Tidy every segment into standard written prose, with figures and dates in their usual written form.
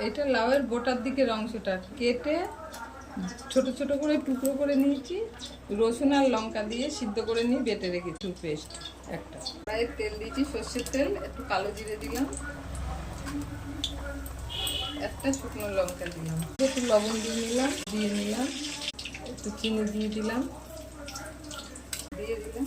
এটা লাউয়ের বোটার দিকের অংশটা কেটে ছোট ছোট করে টুকরো করে নিয়েছি, রসুন আর লঙ্কা দিয়ে সিদ্ধ করে নিয়ে বেটে রেখেছি পেস্ট একটা। কড়াইয়ে তেল দিয়েছি, সর্ষের তেল, একটু কালো জিরে দিলাম, একটা শুকনো লঙ্কা দিলাম, একটু লবণ দিয়ে নিলাম, একটু চিনি দিয়ে দিলাম, দিয়ে দিলাম।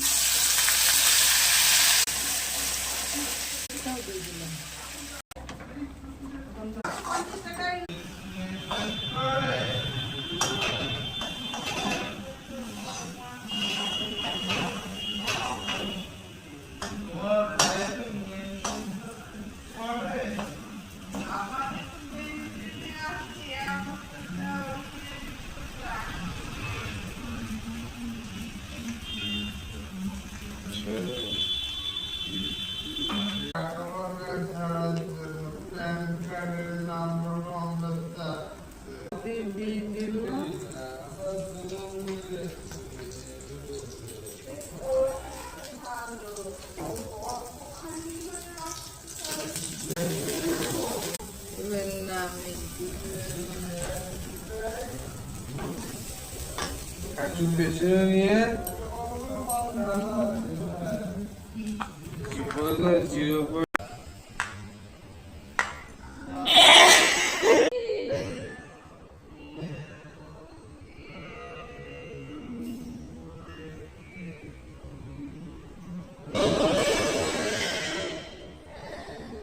একটু বেশি নিয়ে জিরো